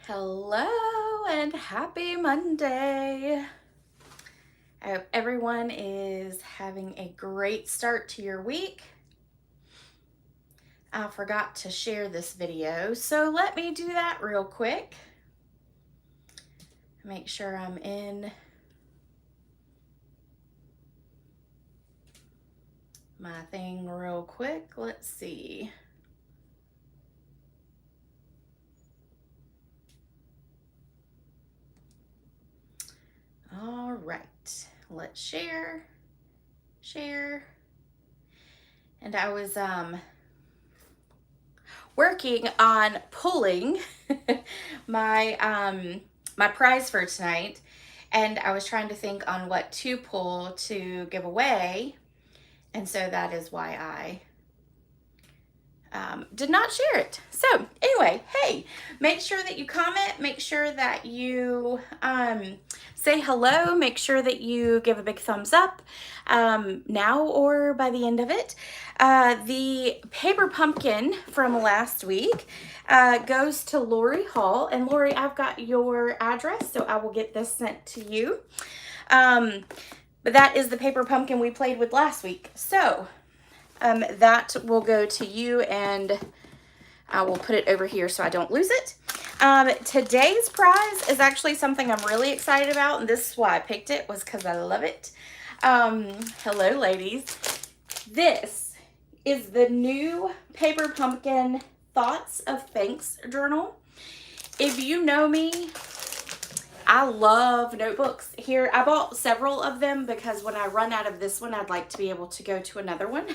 Hello and happy Monday. I hope everyone is having a great start to your week. I forgot to share this video, so let me do that real quick. Make sure I'm in my thing real quick. Let's see. All right, let's share. And I was working on pulling my my prize for tonight, and I was trying to think on what to pull to give away, and so that is why I did not share it. So anyway, hey, make sure that you comment, make sure that you say hello, make sure that you give a big thumbs up now or by the end of it. The paper pumpkin from last week goes to Lori Hall. And Lori, I've got your address, so I will get this sent to you. But that is the paper pumpkin we played with last week. So that will go to you, and I will put it over here so I don't lose it. Today's prize is actually something I'm really excited about, and this is why I picked it, was because I love it. Hello, ladies. This is the new Paper Pumpkin Thoughts of Thanks journal. If you know me, I love notebooks. Here, I bought several of them because when I run out of this one, I'd like to be able to go to another one.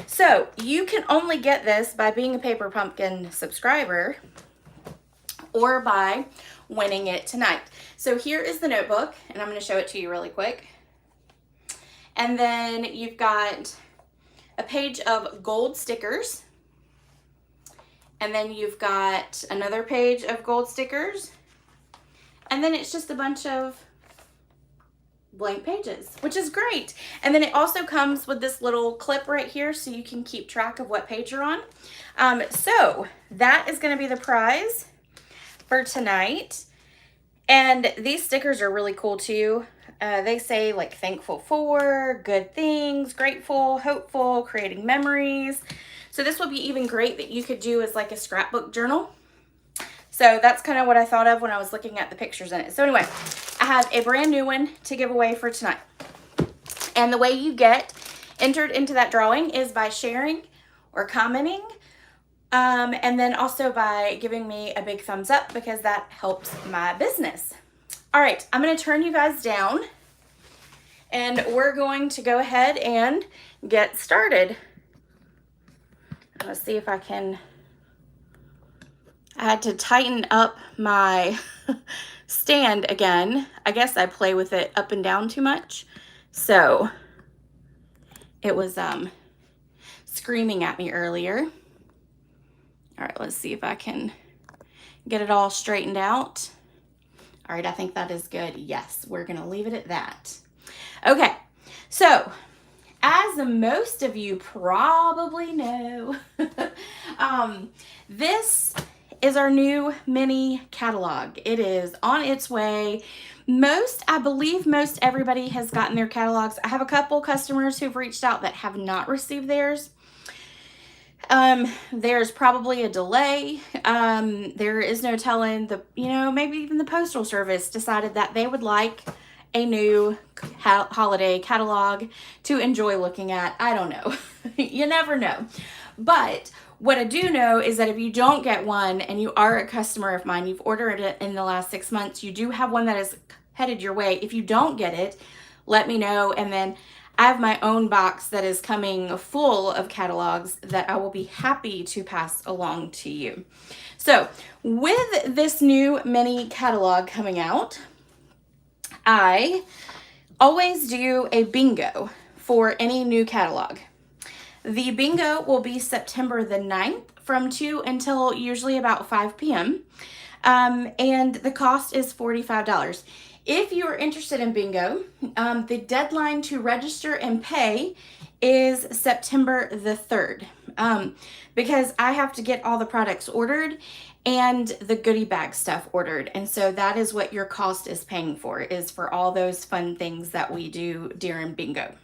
So you can only get this by being a Paper Pumpkin subscriber or by winning it tonight. So here is the notebook, and I'm going to show it to you really quick. And then you've got a page of gold stickers. And then you've got another page of gold stickers. And then it's just a bunch of blank pages, which is great. And then it also comes with this little clip right here so you can keep track of what page you're on. So that is going to be the prize for tonight. And these stickers are really cool too. They say like thankful for, good things, grateful, hopeful, creating memories. So this would be even great that you could do as like a scrapbook journal. So that's kind of what I thought of when I was looking at the pictures in it. So anyway, I have a brand new one to give away for tonight. And the way you get entered into that drawing is by sharing or commenting. And then also by giving me a big thumbs up, because that helps my business. All right, I'm going to turn you guys down, and we're going to go ahead and get started. Let's see if I can... I had to tighten up my stand again. I guess I play with it up and down too much. So it was screaming at me earlier. All right, let's see if I can get it all straightened out. All right, I think that is good. Yes, we're going to leave it at that. Okay, so as most of you probably know, this is our new mini catalog. It is on its way. I believe most everybody has gotten their catalogs. I have a couple customers who've reached out that have not received theirs. There's probably a delay. There is no telling maybe even the Postal Service decided that they would like a new holiday catalog to enjoy looking at. I don't know. You never know. But what I do know is that if you don't get one and you are a customer of mine, you've ordered it in the last 6 months, you do have one that is headed your way. If you don't get it, let me know. And then I have my own box that is coming full of catalogs that I will be happy to pass along to you. So with this new mini catalog coming out, I always do a bingo for any new catalog. The bingo will be September the 9th from 2 until usually about 5 p.m. And the cost is $45. If you are interested in bingo, the deadline to register and pay is September the 3rd. Because I have to get all the products ordered, and the goodie bag stuff ordered. And so that is what your cost is paying for, is for all those fun things that we do during bingo.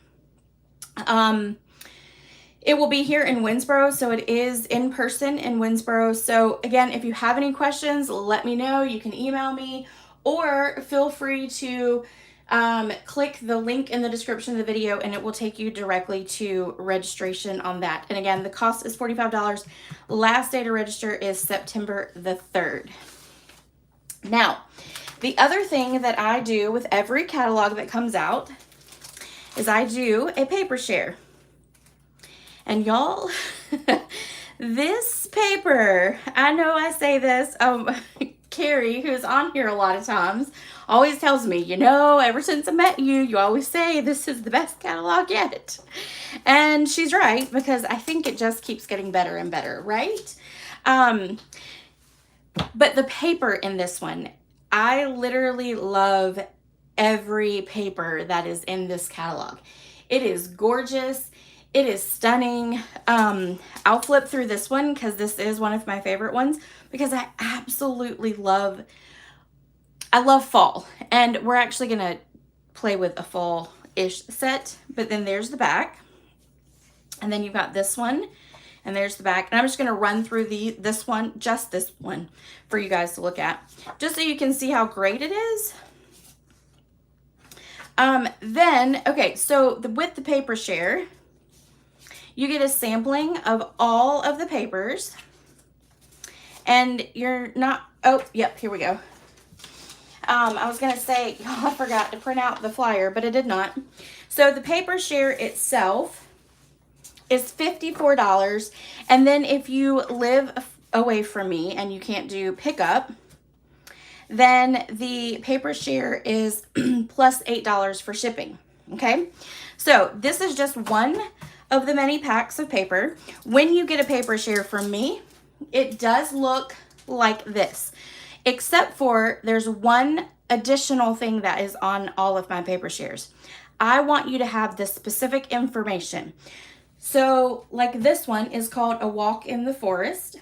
It will be here in Winnsboro, so it is in person in Winnsboro. So again, if you have any questions, let me know. You can email me, or feel free to click the link in the description of the video and it will take you directly to registration on that. And again, the cost is $45. Last day to register is September the 3rd. Now, the other thing that I do with every catalog that comes out is I do a paper share. And y'all, this paper, I know I say this, Carrie, who's on here a lot of times, always tells me, you know, ever since I met you, you always say this is the best catalog yet. And she's right, because I think it just keeps getting better and better, right? But the paper in this one, I literally love every paper that is in this catalog. It is gorgeous. It is stunning. I'll flip through this one because this is one of my favorite ones, because I absolutely love fall. And we're actually going to play with a fall-ish set. But then there's the back. And then you've got this one. And there's the back. And I'm just going to run through this one for you guys to look at, just so you can see how great it is. Okay, so with the paper share, you get a sampling of all of the papers, and you're not, oh, yep, here we go. I was going to say, oh, I forgot to print out the flyer, but I did not. So the paper share itself is $54. And then if you live away from me and you can't do pickup, then the paper share is plus $8 for shipping. Okay. So this is just one of the many packs of paper. When you get a paper share from me, it does look like this, except for there's one additional thing that is on all of my paper shares. I want you to have the specific information. So like this one is called A Walk in the Forest.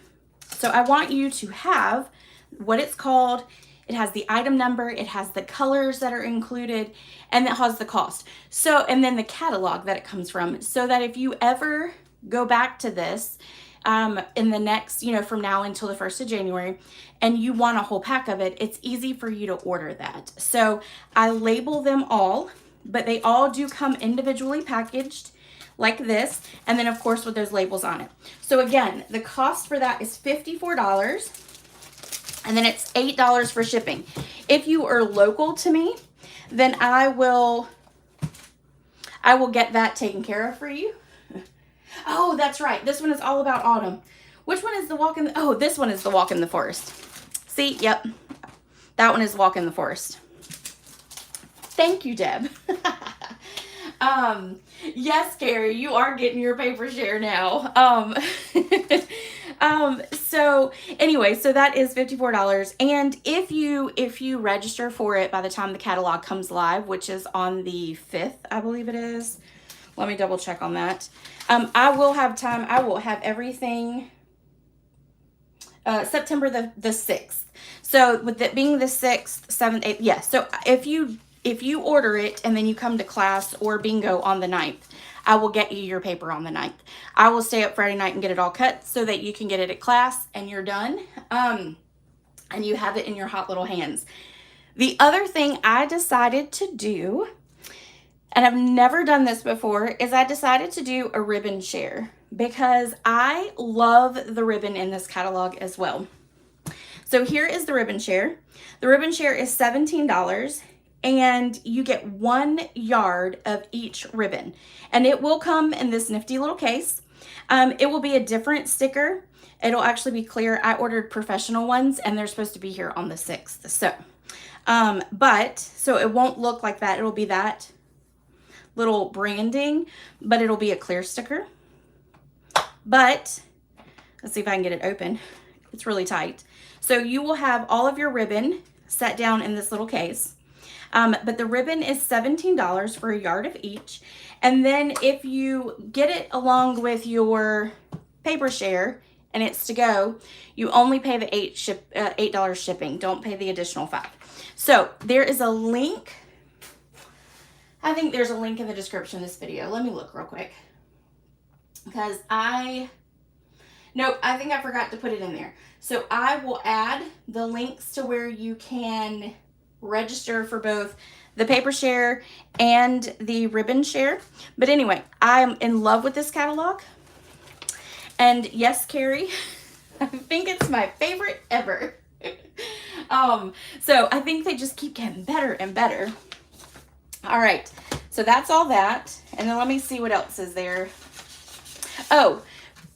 So I want you to have what it's called. It has the item number, it has the colors that are included, and it has the cost. So, and then the catalog that it comes from, so that if you ever go back to this in the next, from now until the 1st of January, and you want a whole pack of it, it's easy for you to order that. So I label them all, but they all do come individually packaged like this, and then of course with those labels on it. So again, the cost for that is $54. And then it's $8 for shipping. If you are local to me, then I will get that taken care of for you. Oh, that's right. This one is all about autumn. Which one is the walk in the, oh, this one is the walk in the forest. See, yep. That one is walk in the forest. Thank you, Deb. Yes, Carrie, you are getting your paper share now. So anyway, so that is $54. And if you register for it by the time the catalog comes live, which is on the 5th, I believe it is. Let me double check on that. I will have time. I will have everything September the 6th. So with it being the 6th, 7th, 8th, yes. So if you order it and then you come to class or bingo on the 9th, I will get you your paper on the 9th. I will stay up Friday night and get it all cut so that you can get it at class and you're done. And you have it in your hot little hands. The other thing I decided to do, and I've never done this before, is I decided to do a ribbon share because I love the ribbon in this catalog as well. So here is the ribbon share. The ribbon share is $17. And you get 1 yard of each ribbon, and it will come in this nifty little case. It will be a different sticker. It'll actually be clear. I ordered professional ones and they're supposed to be here on the 6th. So, so it won't look like that. It'll be that little branding, but it'll be a clear sticker. But let's see if I can get it open. It's really tight. So you will have all of your ribbon set down in this little case. But the ribbon is $17 for a yard of each. And then if you get it along with your paper share and it's to go, you only pay the $8 shipping. Don't pay the additional $5. So there is a link. I think there's a link in the description of this video. Let me look real quick. Because nope, I think I forgot to put it in there. So I will add the links to where you can register for both the paper share and the ribbon share. But anyway, I'm in love with this catalog. And yes, Carrie, I think it's my favorite ever. So I think they just keep getting better and better. All right, so that's all that. And then let me see what else is there. Oh,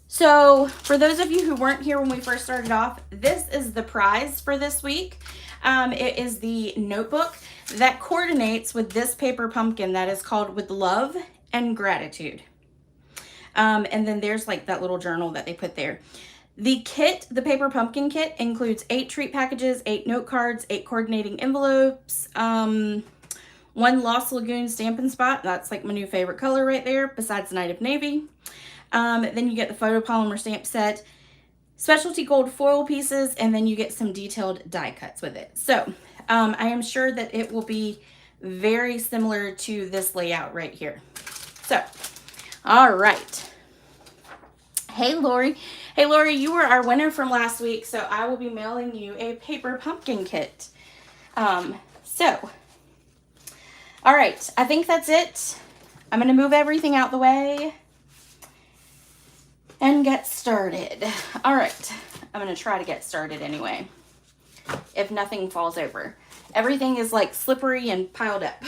so for those of you who weren't here when we first started off, this is the prize for this week. It is the notebook that coordinates with this paper pumpkin that is called With Love and Gratitude. And then there's like that little journal that they put there. The kit, the paper pumpkin kit, includes 8 treat packages, 8 note cards, 8 coordinating envelopes, 1 Lost Lagoon Stampin' Spot. That's like my new favorite color right there, besides Night of Navy. Then you get the photopolymer stamp set, specialty gold foil pieces, and then you get some detailed die cuts with it. So I am sure that it will be very similar to this layout right here. So, all right. Hey, Lori. Hey, Lori, you were our winner from last week, so I will be mailing you a paper pumpkin kit. So, all right, I think that's it. I'm going to move everything out the way and get started. All right, I'm going to try to get started anyway, if nothing falls over. Everything is like slippery and piled up.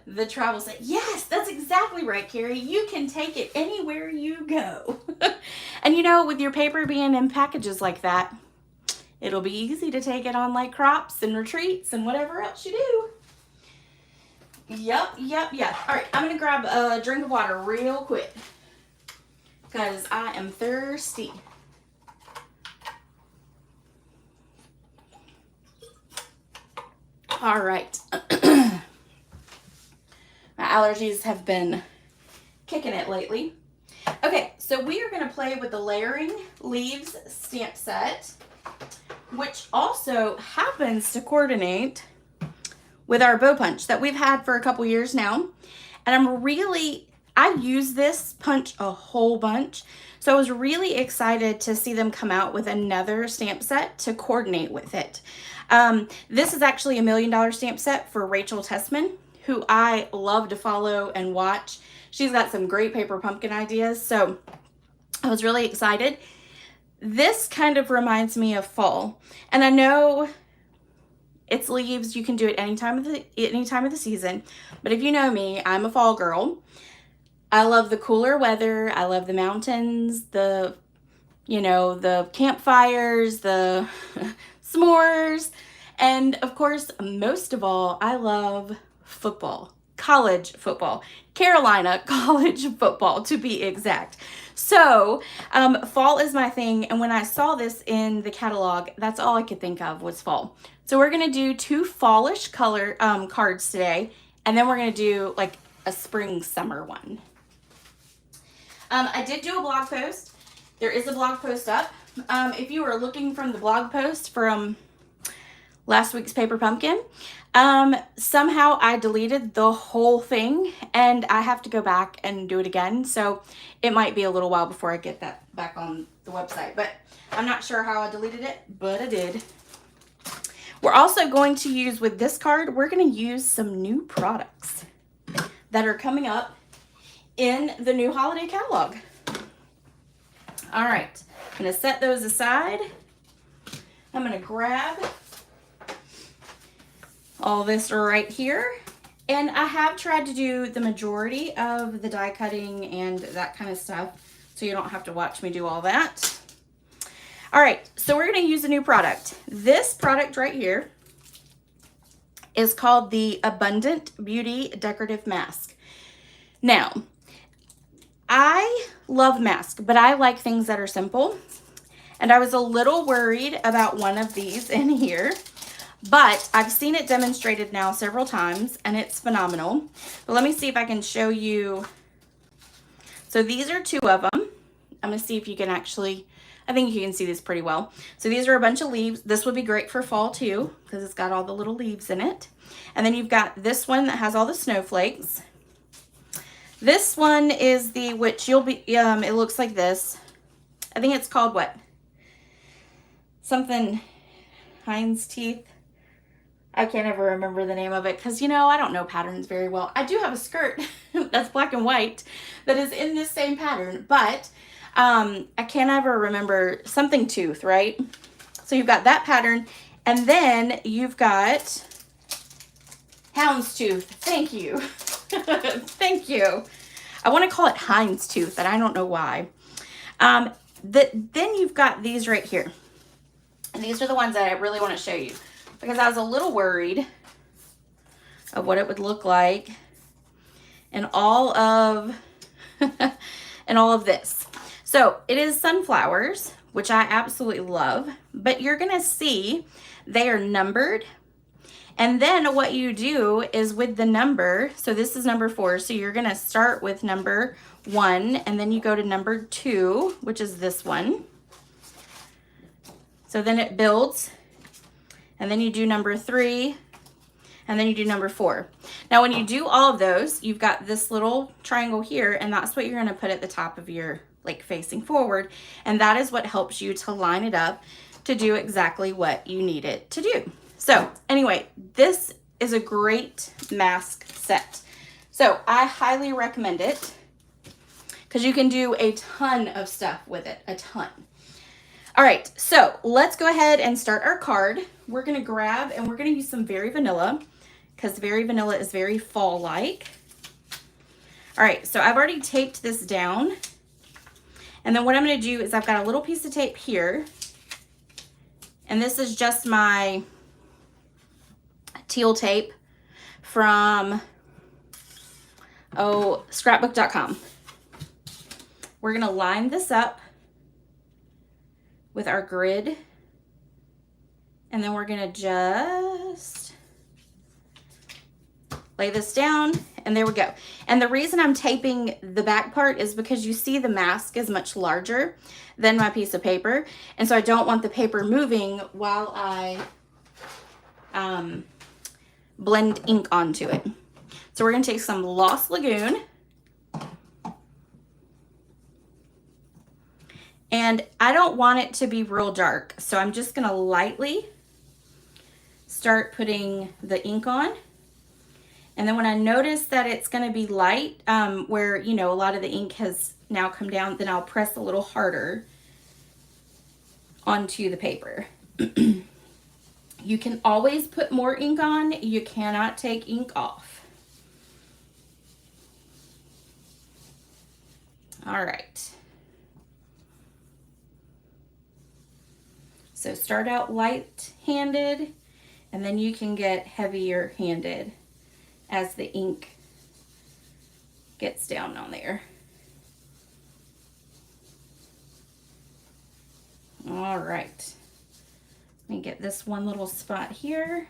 The travel set. Yes, that's exactly right, Carrie. You can take it anywhere you go. And you know, with your paper being in packages like that, it'll be easy to take it on like crops and retreats and whatever else you do. Yep. All right, I'm gonna grab a drink of water real quick because I am thirsty. All right. My allergies have been kicking it lately. Okay, so we are going to play with the Layering Leaves stamp set, which also happens to coordinate with our bow punch that we've had for a couple years now. And I use this punch a whole bunch. So I was really excited to see them come out with another stamp set to coordinate with it. This is actually a $1 million stamp set for Rachel Tessman, who I love to follow and watch. She's got some great paper pumpkin ideas, so I was really excited. This kind of reminds me of fall, and I know it's leaves. You can do it any time of the season, but if you know me, I'm a fall girl. I love the cooler weather. I love the mountains, the campfires, the s'mores, and of course, most of all, I love football, college football, Carolina college football to be exact. So fall is my thing, and when I saw this in the catalog, that's all I could think of was fall. So we're gonna do 2 fallish color cards today, and then we're gonna do like a spring summer one. I did do a blog post. There is a blog post up. If you are looking from the blog post from last week's paper pumpkin, somehow I deleted the whole thing and I have to go back and do it again. So it might be a little while before I get that back on the website, but I'm not sure how I deleted it, but I did. We're also going to use, with this card, we're going to use some new products that are coming up in the new holiday catalog. All right, I'm going to set those aside. I'm going to grab all this right here. And I have tried to do the majority of the die cutting and that kind of stuff, so you don't have to watch me do all that. All right, so we're going to use a new product. This product right here is called the Abundant Beauty Decorative Mask. Now, I love masks, but I like things that are simple. And I was a little worried about one of these in here, but I've seen it demonstrated now several times and it's phenomenal. But let me see if I can show you. So these are 2 of them. I'm going to see if you can actually, I think you can see this pretty well. So these are a bunch of leaves. This would be great for fall too, because it's got all the little leaves in it. And then you've got this one that has all the snowflakes. This one is the, which you'll be, it looks like this. I think it's called what? Something, Hind's teeth. I can't ever remember the name of it because, you know, I don't know patterns very well. I do have a skirt that's black and white that is in this same pattern, but I can't ever remember something tooth, right? So you've got that pattern, and then you've got houndstooth. Thank you. Thank you. I want to call it Hind's tooth, and I don't know why. Then you've got these right here. And these are the ones that I really want to show you, because I was a little worried of what it would look like and all of and all of this. So it is sunflowers, which I absolutely love, but you're gonna see they are numbered. And then what you do is with the number, so this is number 4, so you're gonna start with number 1, and then you go to number 2, which is this one. So then it builds, and then you do number 3, and then you do number 4. Now when you do all of those, you've got this little triangle here, and that's what you're gonna put at the top of your, like, facing forward, and that is what helps you to line it up to do exactly what you need it to do. So anyway, this is a great mask set. So I highly recommend it because you can do a ton of stuff with it, a ton. All right, so let's go ahead and start our card. We're gonna grab, and we're gonna use some Very Vanilla because Very Vanilla is very fall-like. All right, so I've already taped this down. And then what I'm gonna do is I've got a little piece of tape here, and this is just my teal tape from, scrapbook.com. We're gonna line this up with our grid, and then we're gonna just lay this down, and there we go. And the reason I'm taping the back part is because you see the mask is much larger than my piece of paper, and so I don't want the paper moving while I blend ink onto it. So we're gonna take some Lost Lagoon, and I don't want it to be real dark, so I'm just gonna lightly start putting the ink on. And then when I notice that it's gonna be light, where, you know, a lot of the ink has now come down, then I'll press a little harder onto the paper. You can always put more ink on. You cannot take ink off. All right. So start out light-handed, and then you can get heavier-handed as the ink gets down on there. All right. Let me get this one little spot here.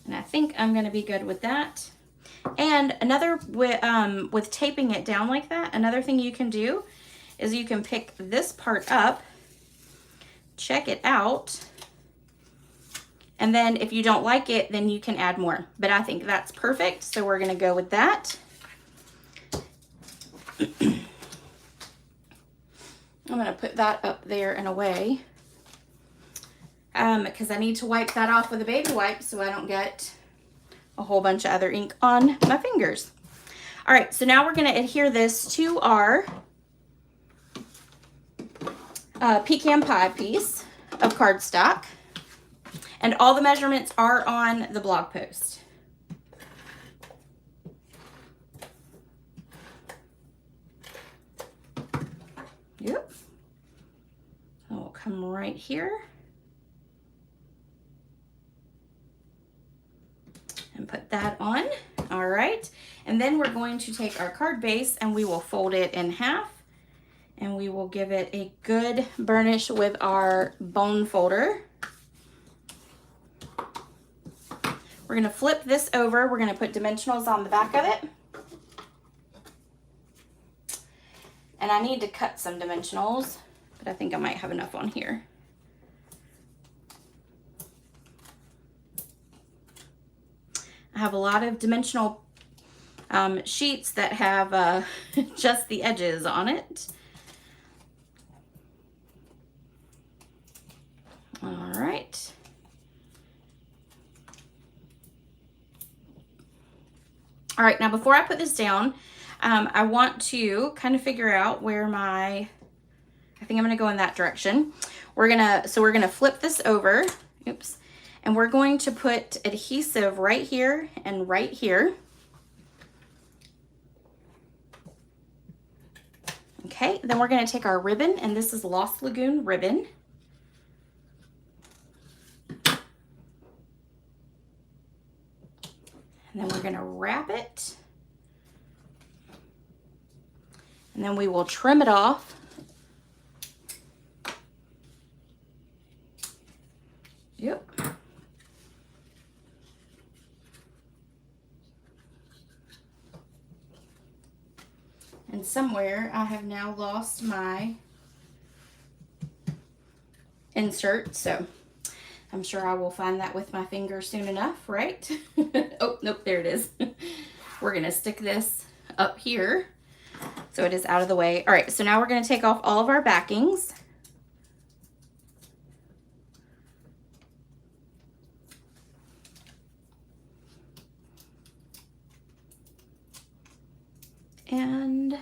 And I think I'm gonna be good with that. And another, with taping it down like that, another thing you can do is you can pick this part up, check it out, and then if you don't like it, then you can add more. But I think that's perfect, so we're gonna go with that. I'm gonna put that up there and away because I need to wipe that off with a baby wipe so I don't get a whole bunch of other ink on my fingers. All right, so now we're gonna adhere this to our pecan pie piece of cardstock, and all the measurements are on the blog post. Yep. I'll come right here and put that on. All right. And then we're going to take our card base and we will fold it in half, and we will give it a good burnish with our bone folder. We're gonna flip this over. We're gonna put dimensionals on the back of it. And I need to cut some dimensionals, but I think I might have enough on here. I have a lot of dimensional sheets that have just the edges on it. All right. All right, now before I put this down, I want to kind of figure out where I think I'm gonna go in that direction. We're gonna flip this over, oops, and we're going to put adhesive right here and right here. Okay, then we're gonna take our ribbon, and this is Lost Lagoon ribbon. And then we're gonna wrap it. And then we will trim it off. Yep. And somewhere I have now lost my insert, so I'm sure I will find that with my finger soon enough, right? Oh, nope, there it is. We're gonna stick this up here so it is out of the way. All right, so now we're gonna take off all of our backings. And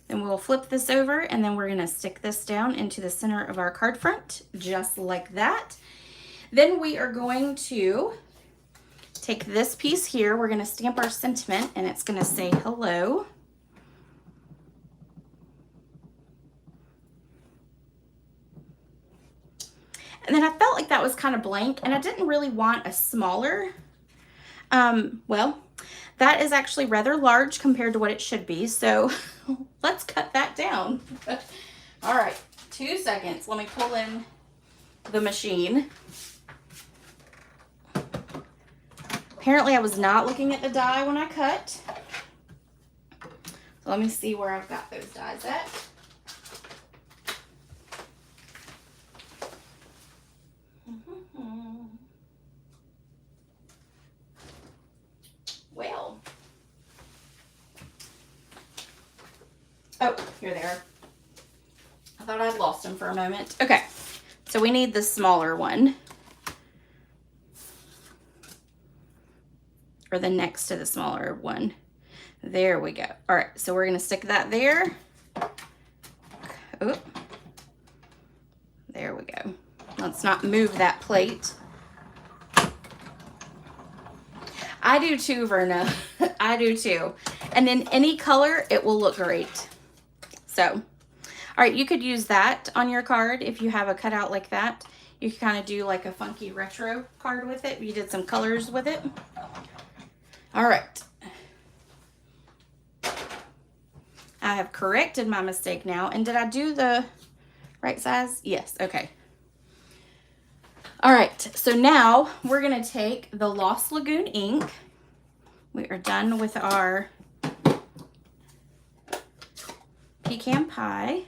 then we'll flip this over, and then we're gonna stick this down into the center of our card front, just like that. Then we are going to take this piece here, we're gonna stamp our sentiment, and it's gonna say hello. And then I felt like that was kind of blank, and I didn't really want a smaller, well, that is actually rather large compared to what it should be, so let's cut that down. All right, 2 seconds. Let me pull in the machine. Apparently I was not looking at the die when I cut. So let me see where I've got those dies at. Well. Oh, you're there. I thought I'd lost them for a moment. Okay, so we need the smaller one. Or the next to the smaller one. There we go. All right, so we're gonna stick that there. Oh, there we go. Let's not move that plate. I do too, Verna. I do too. And in any color, it will look great. So, all right, you could use that on your card if you have a cutout like that. You could kind of do like a funky retro card with it. You did some colors with it. All right. I have corrected my mistake now. And did I do the right size? Yes, okay. All right, so now we're gonna take the Lost Lagoon ink. We are done with our pecan pie.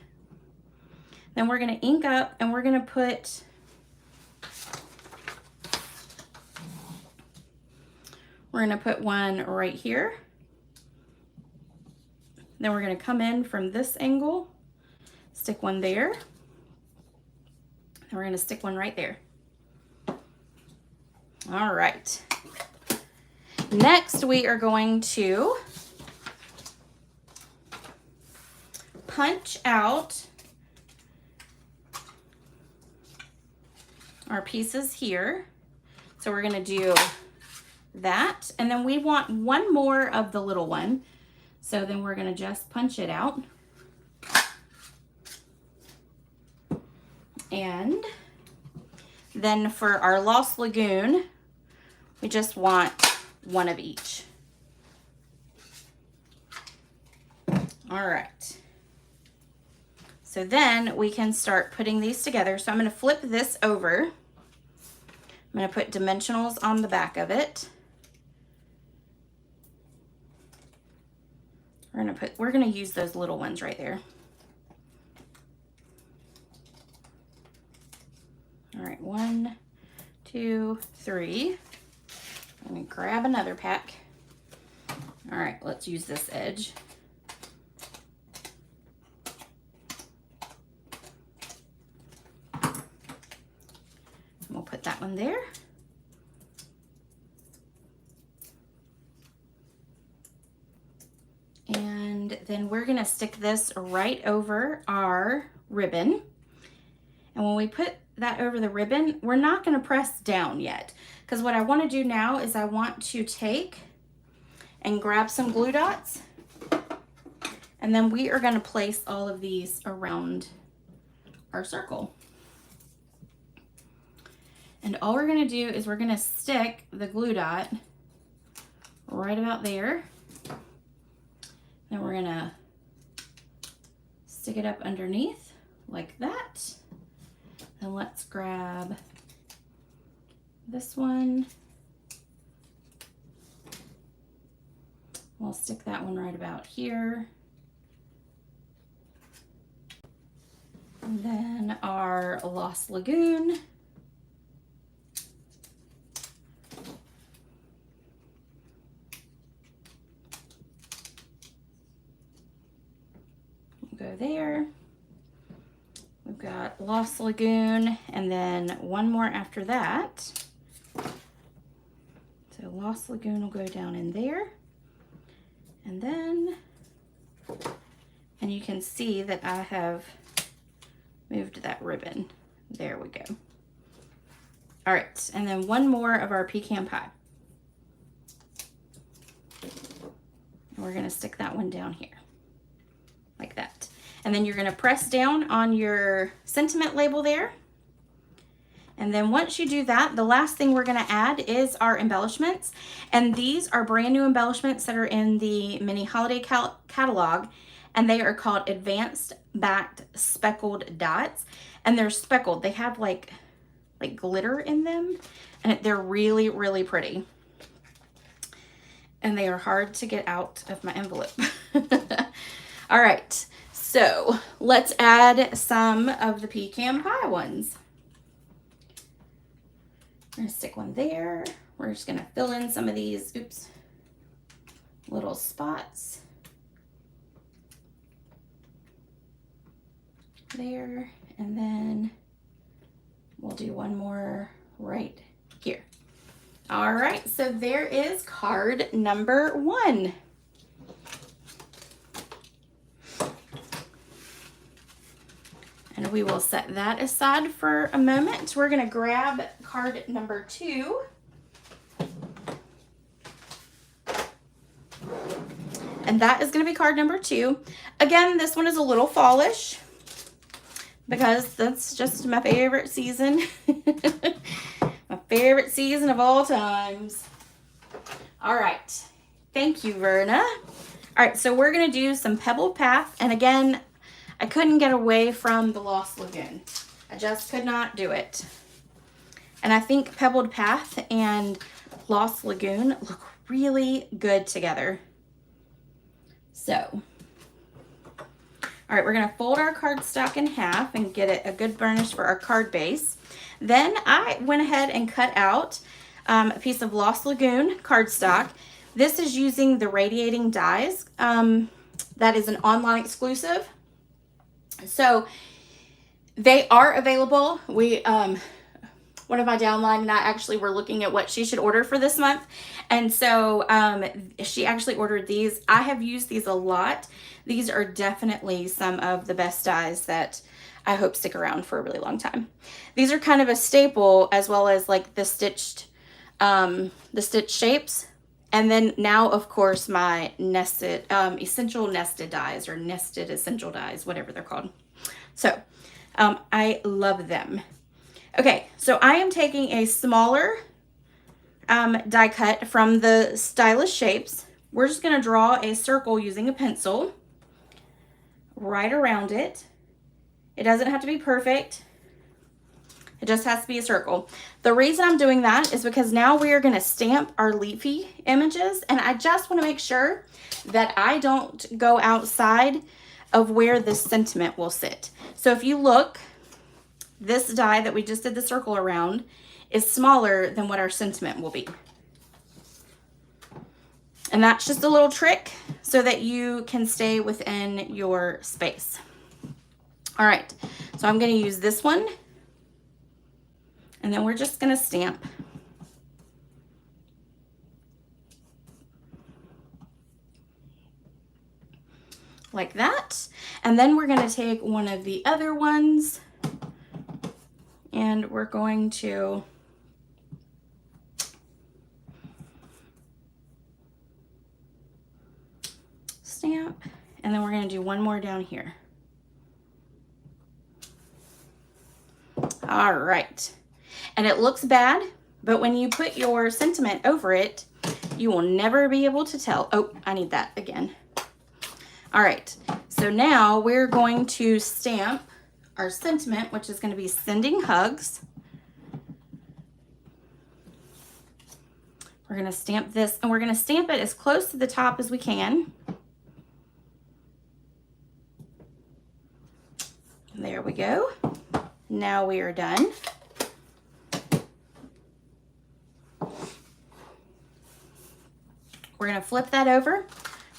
Then we're gonna ink up, and we're gonna put one right here. Then we're gonna come in from this angle, stick one there, and we're gonna stick one right there. All right. Next, we are going to punch out our pieces here. So we're going to do that. And then we want one more of the little one. So then we're going to just punch it out. And then for our Lost Lagoon, we just want one of each. All right. So then we can start putting these together. So I'm going to flip this over I'm going to put dimensionals on the back of it. We're going to use those little ones right there. All right, 1, 2, 3. Let me grab another pack. All right, let's use this edge. We'll put that one there. And then we're gonna stick this right over our ribbon. And when we put that over the ribbon, we're not gonna press down yet, because what I wanna do now is I want to take and grab some glue dots, and then we are gonna place all of these around our circle. And all we're gonna do is we're gonna stick the glue dot right about there. Then we're gonna stick it up underneath like that. And let's grab this one. We'll stick that one right about here. And then our Lost Lagoon. Go there. We've got Lost Lagoon, and then one more after that. So Lost Lagoon will go down in there. And then, and you can see that I have moved that ribbon. There we go. All right, and then one more of our pecan pie. And we're gonna stick that one down here, like that. And then you're gonna press down on your sentiment label there. And then once you do that, the last thing we're gonna add is our embellishments. And these are brand new embellishments that are in the mini holiday catalog. And they are called Advanced Backed Speckled Dots. And they're speckled. They have like glitter in them. And they're really, really pretty. And they are hard to get out of my envelope. All right. So let's add some of the pecan pie ones. We're gonna stick one there. We're just gonna fill in some of these, little spots. There, and then we'll do one more right here. All right, so there is card number 1. And we will set that aside for a moment. We're gonna grab card number 2. And that is gonna be card number 2. Again, this one is a little fallish because that's just my favorite season. My favorite season of all times. All right, thank you, Verna. All right, so we're gonna do some Pebbled Path. And again, I couldn't get away from the Lost Lagoon. I just could not do it. And I think Pebbled Path and Lost Lagoon look really good together. So, all right, we're gonna fold our cardstock in half and get it a good burnish for our card base. Then I went ahead and cut out a piece of Lost Lagoon cardstock. This is using the radiating dies. That is an online exclusive. So they are available. One of my downline and I actually were looking at what she should order for this month. And so she actually ordered these. I have used these a lot. These are definitely some of the best dies that I hope stick around for a really long time. These are kind of a staple, as well as like the stitched shapes. And then now, of course, my nested, essential nested dies, or nested essential dies, whatever they're called. So I love them. Okay, so I am taking a smaller die cut from the Stylish Shapes. We're just gonna draw a circle using a pencil right around it. It doesn't have to be perfect. It just has to be a circle. The reason I'm doing that is because now we are going to stamp our leafy images, and I just want to make sure that I don't go outside of where this sentiment will sit. So if you look, this die that we just did the circle around is smaller than what our sentiment will be. And that's just a little trick so that you can stay within your space. All right, so I'm going to use this one, and then we're just going to stamp. Like that. And then we're going to take one of the other ones, and we're going to stamp, and then we're going to do one more down here. All right. And it looks bad, but when you put your sentiment over it, you will never be able to tell. Oh, I need that again. All right. So now we're going to stamp our sentiment, which is going to be sending hugs. We're going to stamp this, and we're going to stamp it as close to the top as we can. There we go. Now we are done. We're going to flip that over,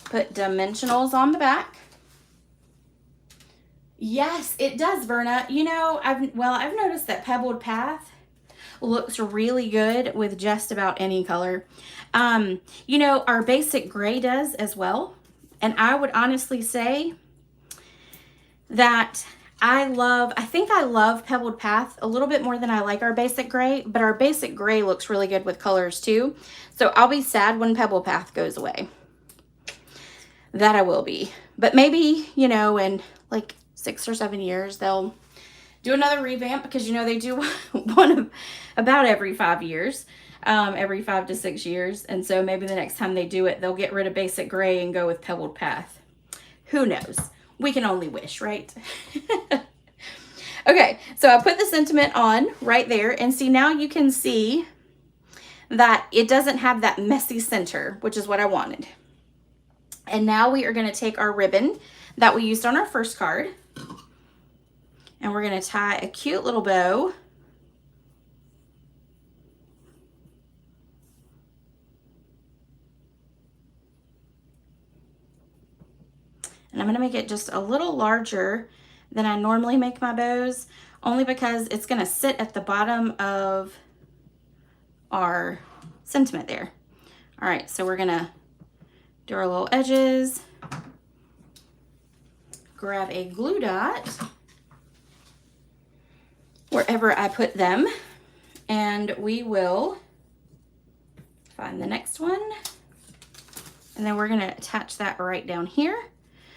put dimensionals on the back. Yes, it does, Verna. You know, I've noticed that Pebbled Path looks really good with just about any color. You know, our basic gray does as well. And I would honestly say that I think I love Pebbled Path a little bit more than I like our basic gray, but our basic gray looks really good with colors too. So I'll be sad when Pebbled Path goes away. That I will be. But maybe, you know, in like 6 or 7 years, they'll do another revamp, because, you know, they do one of about every 5 years, every 5 to 6 years. And so maybe the next time they do it, they'll get rid of basic gray and go with Pebbled Path. Who knows? We can only wish, right? Okay, so I put the sentiment on right there, and see, now you can see that it doesn't have that messy center, which is what I wanted. And now we are going to take our ribbon that we used on our first card, and we're going to tie a cute little bow. And I'm going to make it just a little larger than I normally make my bows, only because it's going to sit at the bottom of our sentiment there. All right, so we're going to do our little edges, grab a glue dot wherever I put them, and we will find the next one, and then we're going to attach that right down here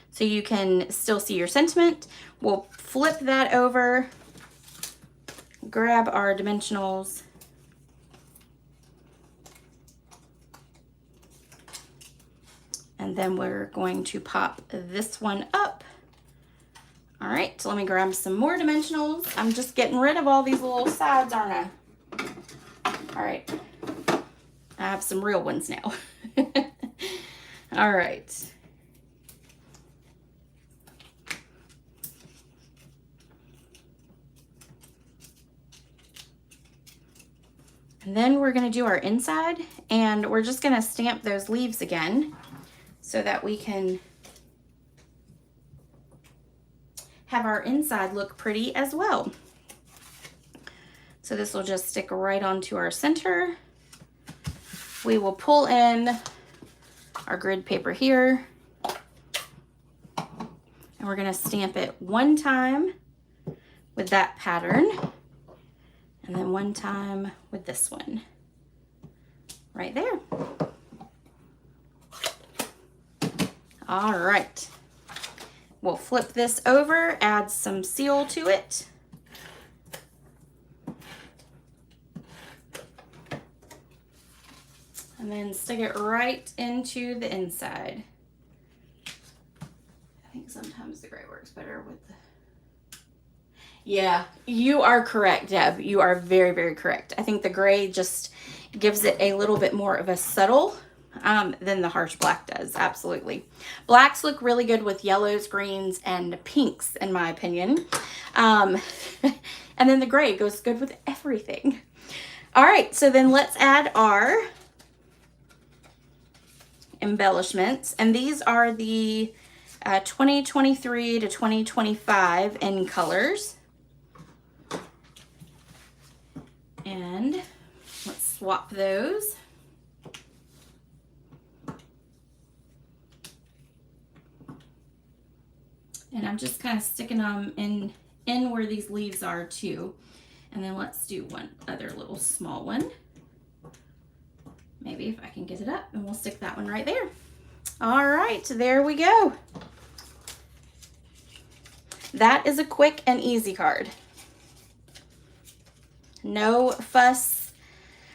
so you can still see your sentiment. We'll flip that over, grab our dimensionals, and then we're going to pop this one up. All right, so let me grab some more dimensionals. I'm just getting rid of all these little sides, aren't I? All right, I have some real ones now. All right. And then we're going to do our inside, and we're just going to stamp those leaves again so that we can have our inside look pretty as well. So this will just stick right onto our center. We will pull in our grid paper here, and we're going to stamp it one time with that pattern, and then one time with this one right there. All right, we'll flip this over, add some seal to it. And then stick it right into the inside. I think sometimes the gray works better with the... Yeah, you are correct, Deb. You are very, very correct. I think the gray just gives it a little bit more of a subtle than the harsh black does. Absolutely. Blacks look really good with yellows, greens, and pinks, in my opinion. And then the gray goes good with everything. All right, so then let's add our embellishments. And these are the 2023 to 2025 in colors. And let's swap those. And I'm just kind of sticking them in where these leaves are too. And then let's do one other little small one. Maybe if I can get it up, and we'll stick that one right there. All right, there we go. That is a quick and easy card. No fuss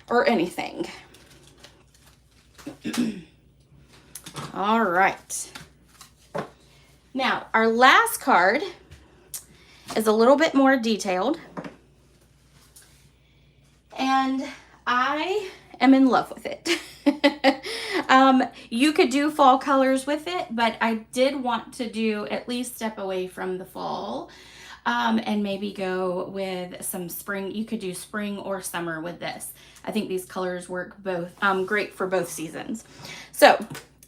or anything. All right. Now, our last card is a little bit more detailed. And I am in love with it. You could do fall colors with it, but I did want to do at least step away from the fall and maybe go with some spring. You could do spring or summer with this. I think these colors work both great for both seasons. So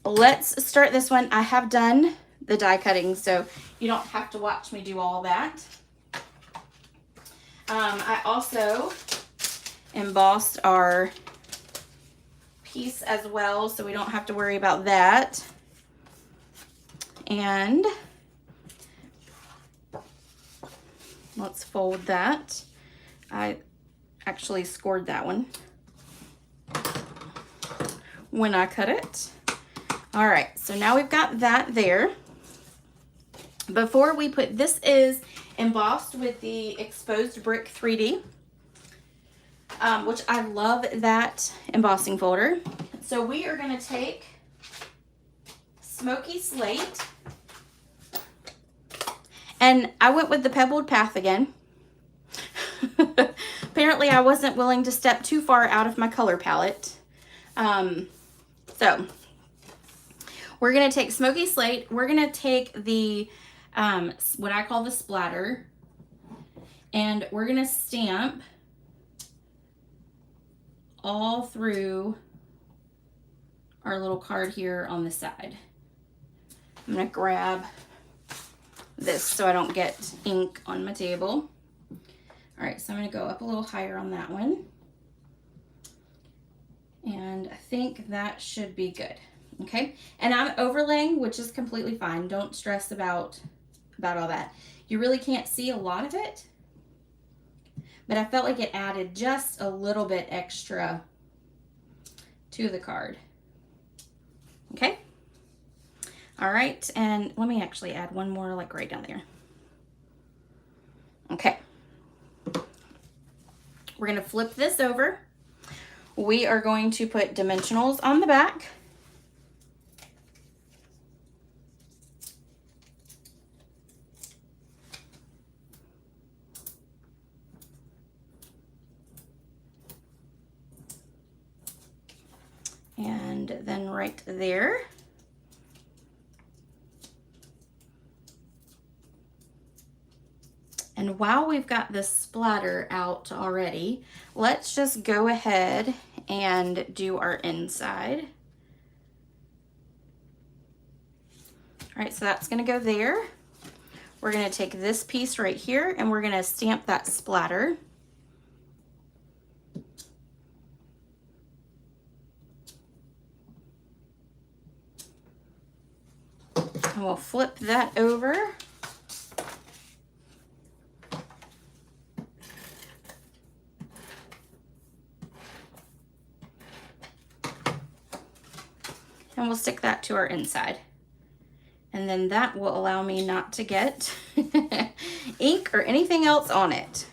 let's start this one. I have done the die cutting, so you don't have to watch me do all that. I also embossed our piece as well, so we don't have to worry about that. And let's fold that. I actually scored that one when I cut it. All right, so now we've got that there. Before we put, this is embossed with the exposed brick 3D, which I love that embossing folder. So we are going to take Smoky Slate, and I went with the Pebbled Path again. Apparently I wasn't willing to step too far out of my color palette. So we're going to take Smoky Slate. We're going to take the what I call the splatter, and we're going to stamp all through our little card here on the side. I'm going to grab this so I don't get ink on my table. All right, so I'm going to go up a little higher on that one. And I think that should be good. Okay, and I'm overlaying, which is completely fine. Don't stress about all that. You really can't see a lot of it, but I felt like it added just a little bit extra to the card. Okay. All right, and let me actually add one more, like right down there. Okay. We're going to flip this over. We are going to put dimensionals on the back. And then right there. And while we've got this splatter out already, let's just go ahead and do our inside. All right, so that's gonna go there. We're gonna take this piece right here and we're gonna stamp that splatter. And we'll flip that over. And we'll stick that to our inside. And then that will allow me not to get ink or anything else on it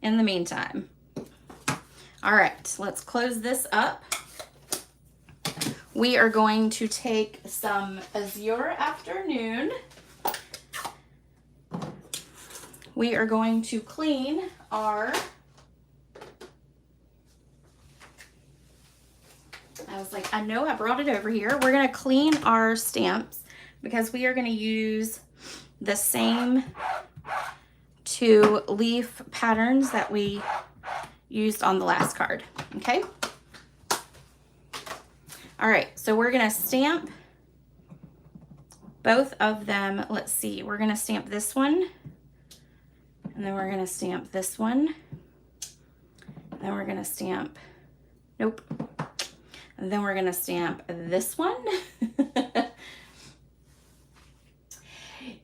in the meantime. All right, let's close this up. We are going to take some Azure Afternoon, we are going to clean our, I was like, I know I brought it over here. We're going to clean our stamps because we are going to use the same 2 leaf patterns that we used on the last card. Okay. All right. So we're going to stamp both of them. Let's see. We're going to stamp this one. And then we're going to stamp this one. And then we're going to stamp, nope. And then we're going to stamp this one.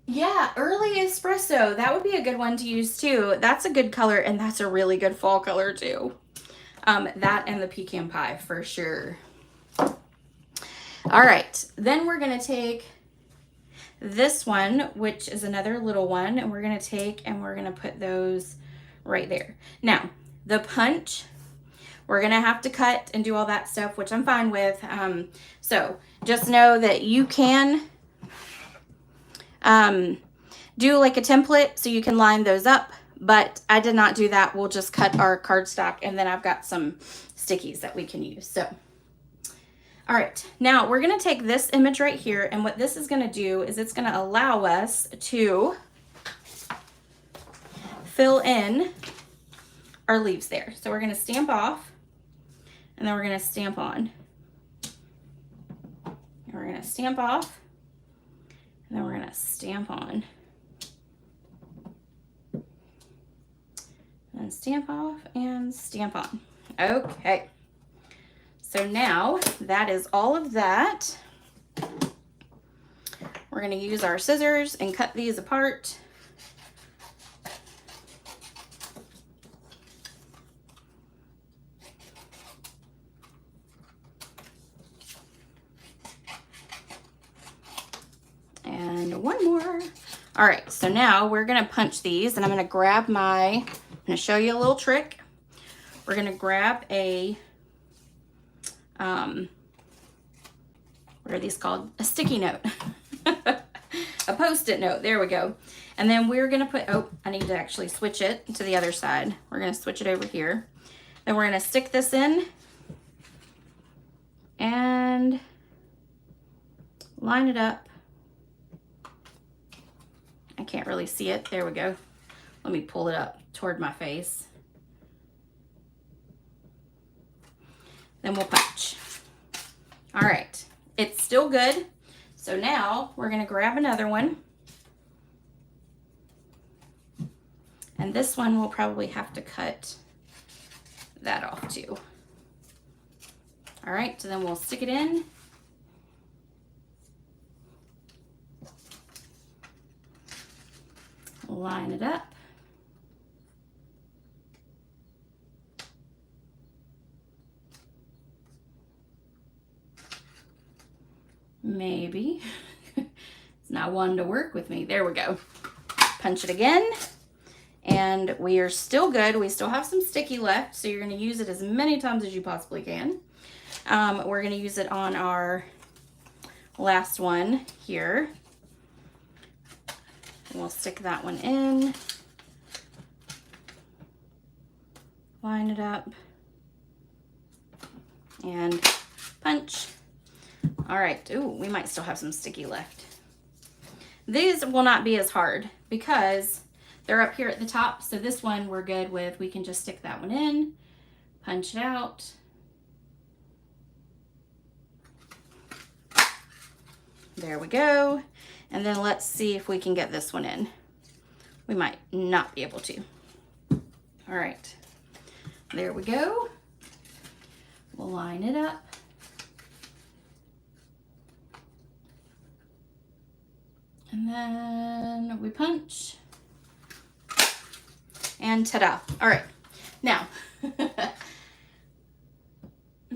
Yeah, early espresso. That would be a good one to use too. That's a good color, and that's a really good fall color too. That and the pecan pie for sure. All right, then we're going to take this one, which is another little one, and we're going to take and we're going to put those right there. Now, the punch, we're going to have to cut and do all that stuff, which I'm fine with. So just know that you can do like a template so you can line those up, but I did not do that. We'll just cut our cardstock, and then I've got some stickies that we can use. So, all right, now we're going to take this image right here, and what this is going to do is it's going to allow us to fill in our leaves there. So we're going to stamp off, and then we're going to stamp on. And we're going to stamp off, and then we're going to stamp on. And stamp off and stamp on. Okay. So now that is all of that. We're going to use our scissors and cut these apart. And one more. All right, so now we're going to punch these, and I'm going to grab my, I'm going to show you a little trick. We're going to grab a, what are these called? A sticky note. A Post-it note. There we go. And then we're going to put, oh, I need to actually switch it to the other side. We're going to switch it over here. Then we're going to stick this in and line it up. I can't really see it. There we go. Let me pull it up toward my face. Then we'll punch. All right, it's still good. So now we're going to grab another one. And this one we'll probably have to cut that off too. All right, so then we'll stick it in. Line it up. Maybe. It's not one to work with me. There we go. Punch it again. And we are still good. We still have some sticky left, so you're going to use it as many times as you possibly can. We're going to use it on our last one here. And we'll stick that one in. Line it up. And punch. All right. Ooh, we might still have some sticky left. These will not be as hard because they're up here at the top. So this one we're good with. We can just stick that one in, punch it out. There we go. And then let's see if we can get this one in. We might not be able to. All right. There we go. We'll line it up. And then we punch. And ta-da. All right. Now,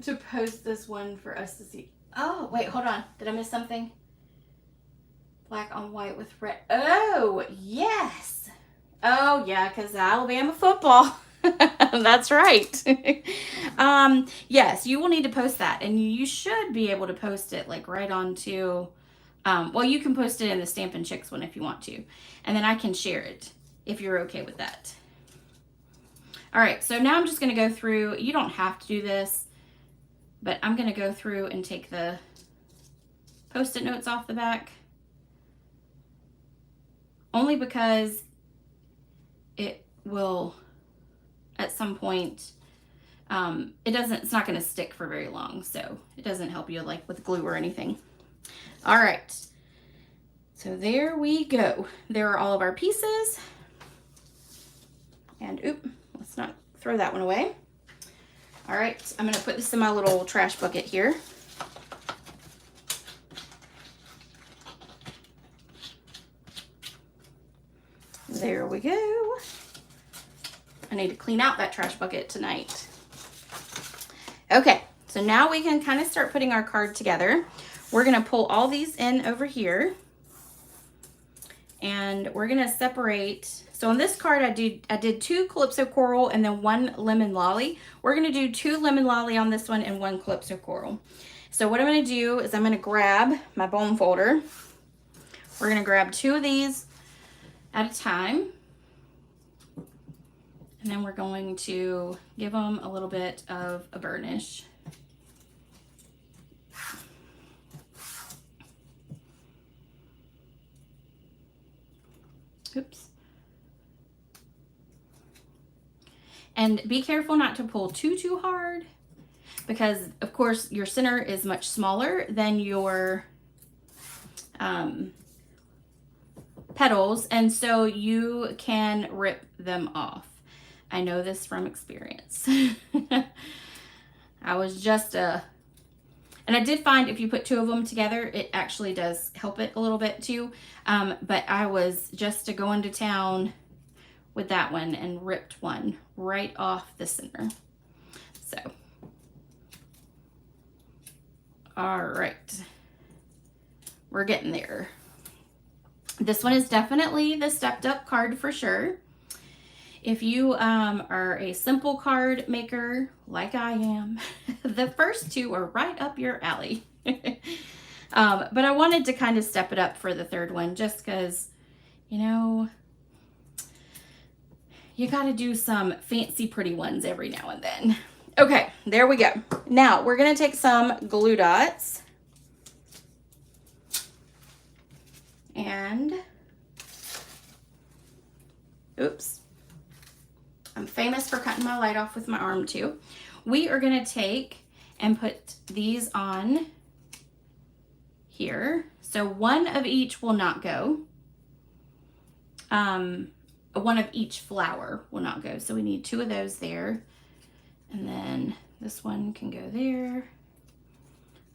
to post this one for us to see. Oh, wait, hold on. Did I miss something? Black on white with red. Oh, yes. Oh, yeah, because Alabama football. That's right. Yes, you will need to post that. And you should be able to post it like right onto, well, you can post it in the Stampin' Chicks one if you want to. And then I can share it if you're okay with that. All right, so now I'm just gonna go through, you don't have to do this, but I'm gonna go through and take the Post-it notes off the back, only because it will, at some point, it's not gonna stick for very long, so it doesn't help you like with glue or anything. All right, so there we go. There are all of our pieces. And let's not throw that one away. All right, I'm gonna put this in my little trash bucket here. There we go. I need to clean out that trash bucket tonight. Okay, so now we can kind of start putting our card together. We're gonna pull all these in over here, and we're gonna separate. So on this card, I did 2 Calypso Coral and then 1 Lemon Lolly. We're gonna do 2 Lemon Lolly on this one and 1 Calypso Coral. So what I'm gonna do is I'm gonna grab my bone folder. We're gonna grab 2 of these at a time. And then we're going to give them a little bit of a burnish. Oops. And be careful not to pull too hard, because of course your center is much smaller than your petals, and so you can rip them off. I know this from experience. I was just and I did find if you put 2 of them together, it actually does help it a little bit too. But I was just going to town with that one and ripped one right off the center. So, all right, we're getting there. This one is definitely the stepped up card for sure. If you are a simple card maker like I am, the first 2 are right up your alley. But I wanted to kind of step it up for the 3rd one, just because, you know, you got to do some fancy pretty ones every now and then. Okay, there we go. Now we're going to take some glue dots and, oops, I'm famous for cutting my light off with my arm too. We are going to take and put these on here. So 1 of each will not go. 1 of each flower will not go. So we need 2 of those there. And then this one can go there.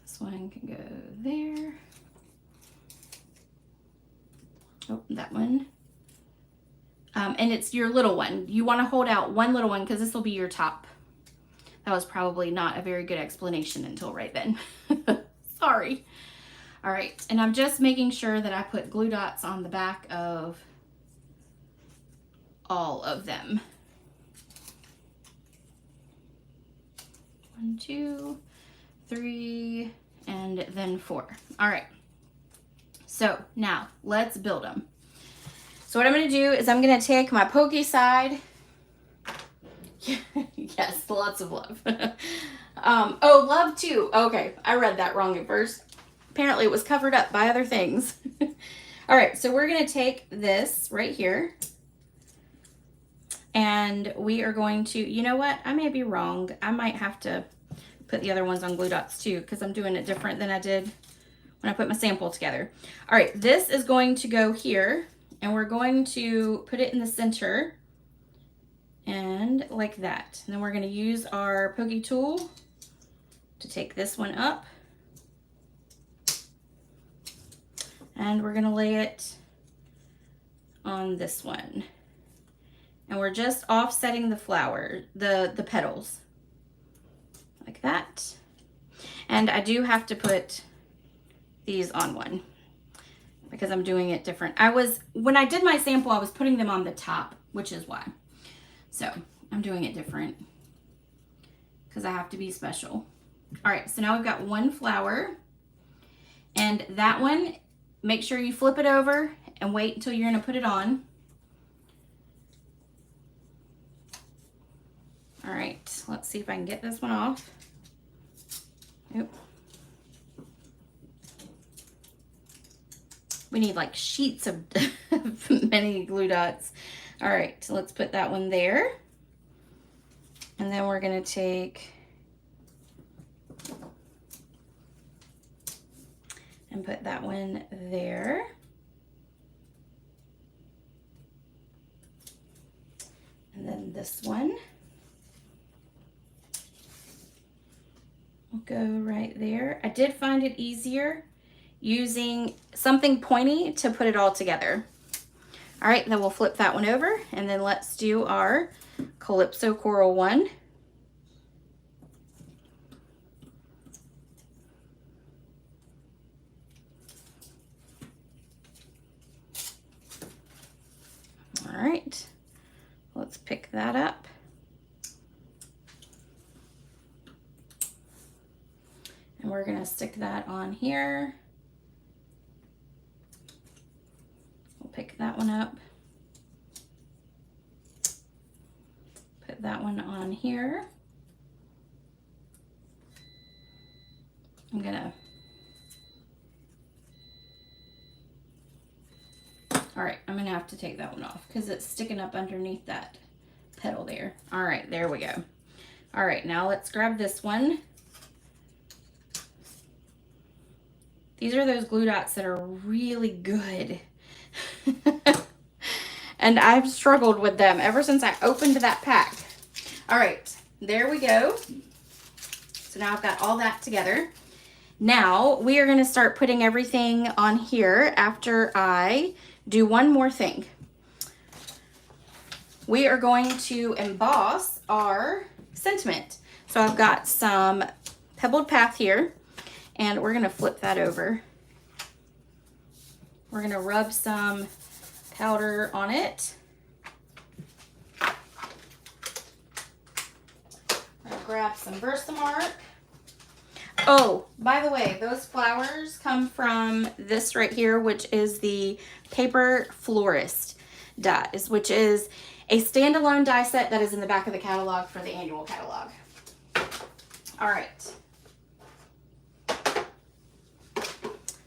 This one can go there. Oh, that one. And it's your little one. You want to hold out 1 little one because this will be your top. That was probably not a very good explanation until right then. Sorry. All right, and I'm just making sure that I put glue dots on the back of all of them. 1, 2, 3, and then 4. All right. So now let's build them. So what I'm going to do is I'm going to take my pokey side. Yes, lots of love. Oh, love too. Okay, I read that wrong at first. Apparently it was covered up by other things. All right, so we're going to take this right here. And we are going to, you know what? I may be wrong. I might have to put the other ones on glue dots too, because I'm doing it different than I did when I put my sample together. All right, this is going to go here, and we're going to put it in the center and like that. And then we're going to use our pokey tool to take this one up, and we're going to lay it on this one. And we're just offsetting the flower, the petals, like that. And I do have to put these on one because I'm doing it different. When I did my sample, I was putting them on the top, which is why. So I'm doing it different because I have to be special. All right, so now we've got 1 flower, and that one, make sure you flip it over and wait until you're gonna put it on. All right, let's see if I can get this one off. Oop. We need like sheets of many glue dots. All right, so let's put that one there. And then we're gonna take and put that one there. And then this one will go right there. I did find it easier using something pointy to put it all together. All right, then we'll flip that one over, and then let's do our Calypso Coral one. All right, let's pick that up. And we're gonna stick that on here. We'll pick that one up. Put that one on here. I'm gonna, all right, I'm gonna have to take that one off because it's sticking up underneath that petal there. All right, there we go. All right, now let's grab this one. These are those glue dots that are really good. And I've struggled with them ever since I opened that pack. All right, there we go. So now I've got all that together. Now we are gonna start putting everything on here after I do one more thing. We are going to emboss our sentiment. So I've got some Pebbled Path here, and we're gonna flip that over. We're gonna rub some powder on it. I'm gonna grab some Versamark. Oh, by the way, those flowers come from this right here, which is the Paper Florist dies, which is a standalone die set that is in the back of the catalog for the annual catalog. All right.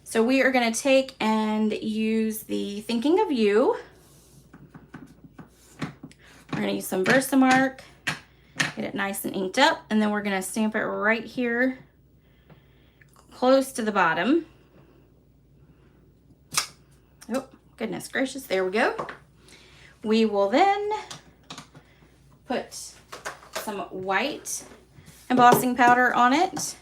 So we are going to take and use the Thinking of You. We're going to use some Versamark, get it nice and inked up, and then we're going to stamp it right here close to the bottom. Oh, goodness gracious, there we go. We will then put some white embossing powder on it.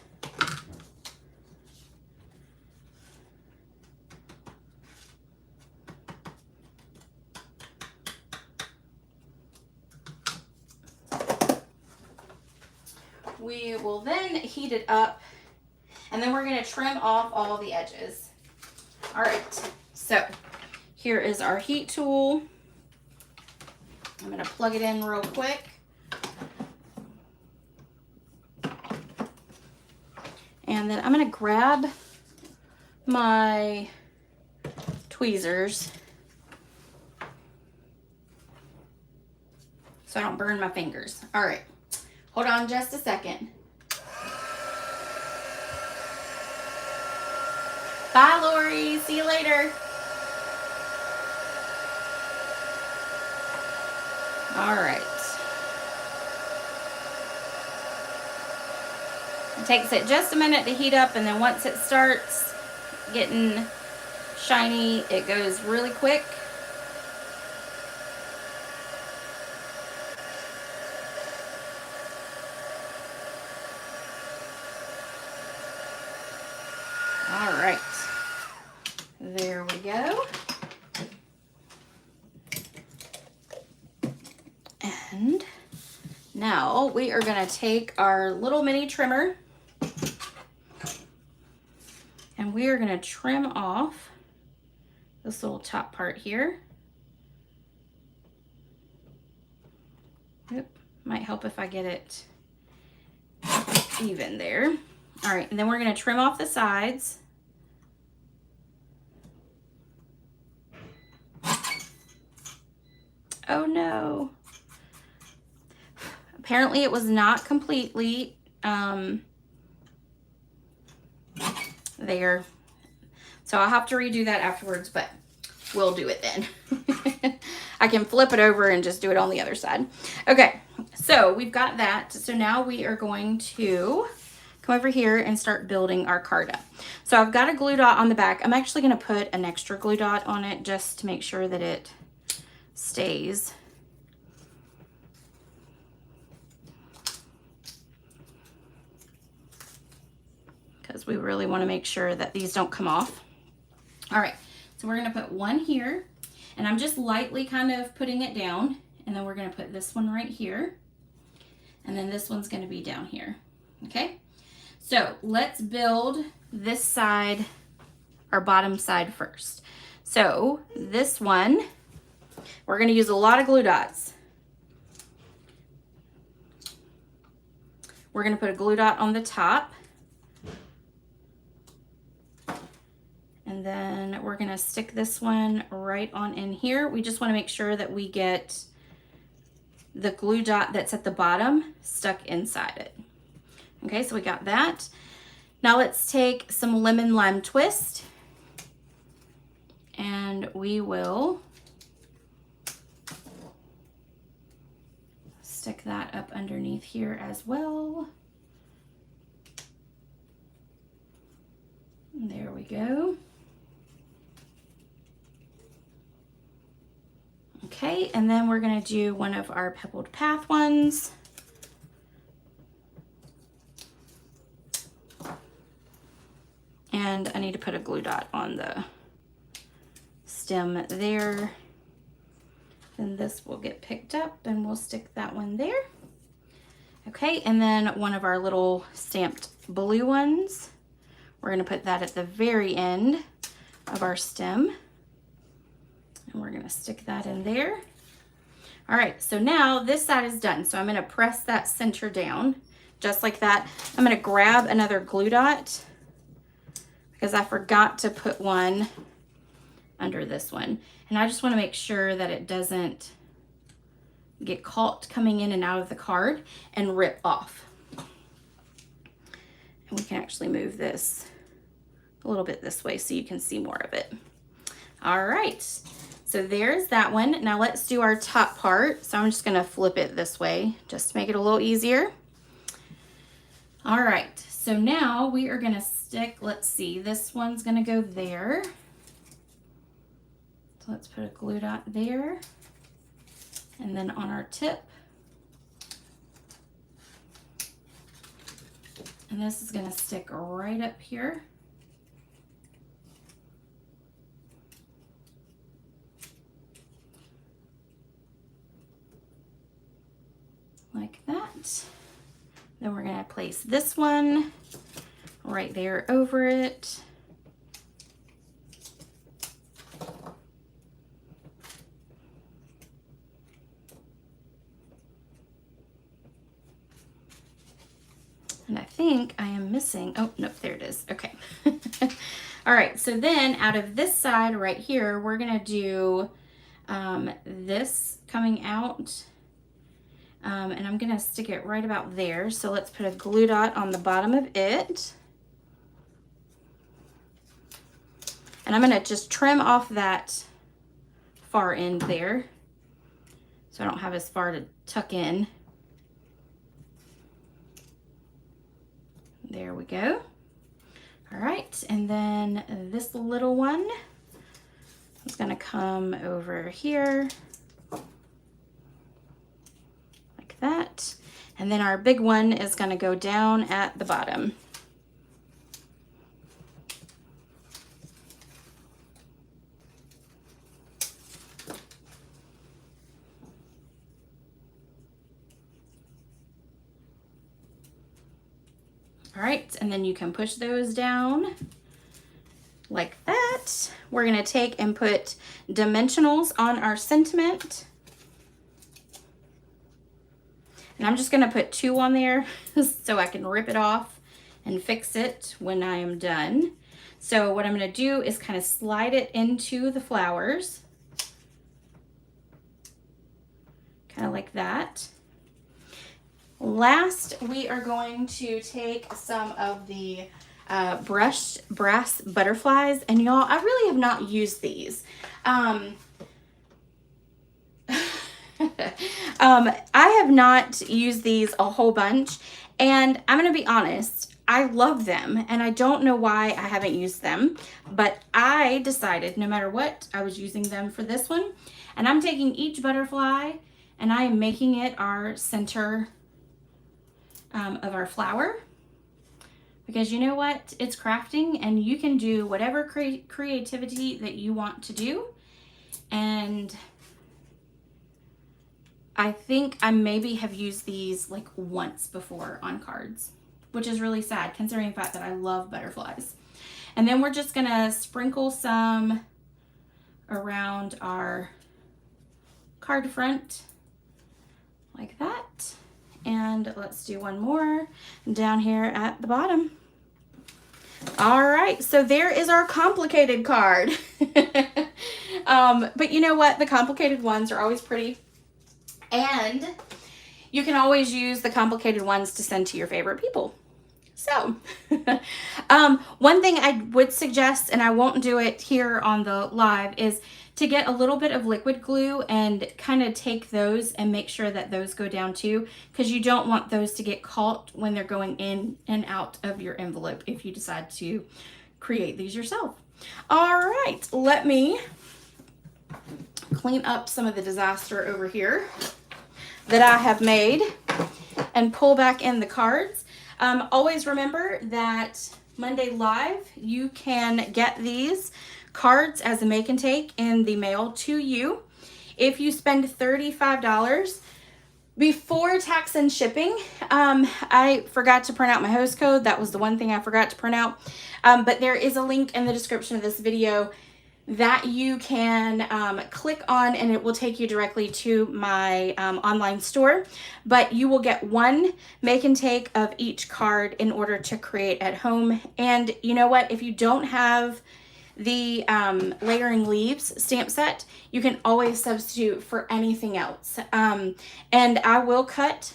We will then heat it up, and then we're going to trim off all the edges. All right, so here is our heat tool. I'm going to plug it in real quick. And then I'm going to grab my tweezers so I don't burn my fingers. All right. Hold on just a second. Bye, Lori. See you later. All right. It takes it just a minute to heat up, and then once it starts getting shiny, it goes really quick. All right, there we go. And now we are going to take our little mini trimmer, and we are going to trim off this little top part here. Oop, might help if I get it even there. All right, and then we're going to trim off the sides. Oh no. Apparently it was not completely there. So I'll have to redo that afterwards, but we'll do it then. I can flip it over and just do it on the other side. Okay, so we've got that. So now we are going to come over here and start building our card up. So I've got a glue dot on the back. I'm actually going to put an extra glue dot on it just to make sure that it stays. Because we really want to make sure that these don't come off. All right, so we're going to put one here, and I'm just lightly kind of putting it down, and then we're going to put this one right here, and then this one's going to be down here. Okay, so let's build this side, our bottom side first. So this one, we're going to use a lot of glue dots. We're going to put a glue dot on the top. And then we're going to stick this one right on in here. We just want to make sure that we get the glue dot that's at the bottom stuck inside it. Okay, so we got that. Now let's take some lemon lime twist, and we will stick that up underneath here as well. There we go. Okay, and then we're going to do one of our pebbled path ones. And I need to put a glue dot on the stem there. Then this will get picked up and we'll stick that one there. Okay, and then one of our little stamped blue ones. We're going to put that at the very end of our stem. And we're going to stick that in there. All right, so now this side is done. So I'm going to press that center down just like that. I'm going to grab another glue dot because I forgot to put one under this one. And I just want to make sure that it doesn't get caught coming in and out of the card and rip off. And we can actually move this a little bit this way so you can see more of it. All right, so there's that one. Now let's do our top part. So I'm just gonna flip it this way just to make it a little easier. All right, so now we are gonna stick, let's see, this one's gonna go there. So let's put a glue dot there. And then on our tip. And this is gonna stick right up here. Like that. Then we're gonna place this one right there over it. And I think I am missing, oh, nope, there it is, okay. All right, so then out of this side right here, we're gonna do this coming out, and I'm gonna stick it right about there. So let's put a glue dot on the bottom of it. And I'm gonna just trim off that far end there, so I don't have as far to tuck in. There we go. All right, and then this little one is gonna come over here like that. And then our big one is gonna go down at the bottom. All right, and then you can push those down like that. We're gonna take and put dimensionals on our sentiment. And I'm just gonna put 2 on there so I can rip it off and fix it when I am done. So what I'm gonna do is kind of slide it into the flowers. Kind of like that. Last, we are going to take some of the brushed brass butterflies. And y'all, I really have not used these. I have not used these a whole bunch, and I'm going to be honest, I love them, and I don't know why I haven't used them, but I decided no matter what, I was using them for this one, and I'm taking each butterfly, and I am making it our center of our flower, because you know what? It's crafting, and you can do whatever creativity that you want to do, and I think I maybe have used these like once before on cards, which is really sad considering the fact that I love butterflies. And then we're just gonna sprinkle some around our card front like that. And let's do one more down here at the bottom. All right, so there is our complicated card. But you know what? The complicated ones are always pretty. And you can always use the complicated ones to send to your favorite people. So, one thing I would suggest, and I won't do it here on the live, is to get a little bit of liquid glue and kind of take those and make sure that those go down too, because you don't want those to get caught when they're going in and out of your envelope if you decide to create these yourself. All right, let me clean up some of the disaster over here that I have made and pull back in the cards. Always remember that Monday Live, you can get these cards as a make and take in the mail to you. If you spend $35 before tax and shipping, I forgot to print out my host code. That was the one thing I forgot to print out. But there is a link in the description of this video that you can click on, and it will take you directly to my online store. But you will get one make and take of each card in order to create at home. And you know what? If you don't have the layering leaves stamp set, you can always substitute for anything else. And I will cut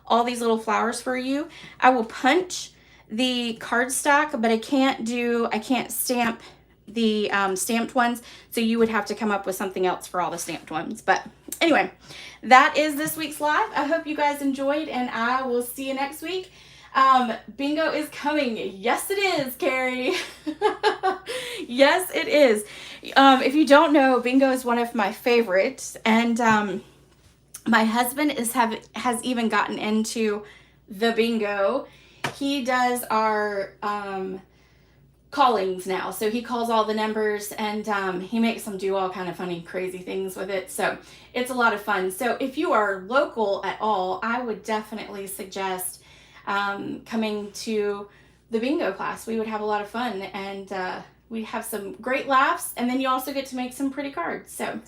all these little flowers for you. I will punch the cardstock, but I can't stamp the stamped ones, so you would have to come up with something else for all the stamped ones. But anyway, that is this week's live. I hope you guys enjoyed, and I will see you next week. Bingo is coming. Yes, it is, Carrie. Yes, it is. If you don't know, bingo is one of my favorites, and my husband has even gotten into the bingo. He does our callings now, so he calls all the numbers, and he makes them do all kind of funny, crazy things with it. So it's a lot of fun. So if you are local at all, I would definitely suggest coming to the bingo class. We would have a lot of fun, and we have some great laughs, and then you also get to make some pretty cards. So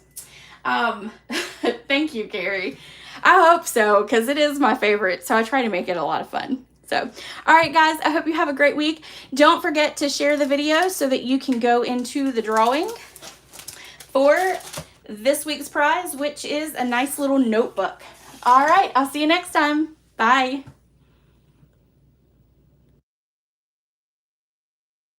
thank you, Carrie. I hope so, because it is my favorite, so I try to make it a lot of fun. So, all right, guys, I hope you have a great week. Don't forget to share the video so that you can go into the drawing for this week's prize, which is a nice little notebook. All right, I'll see you next time. Bye.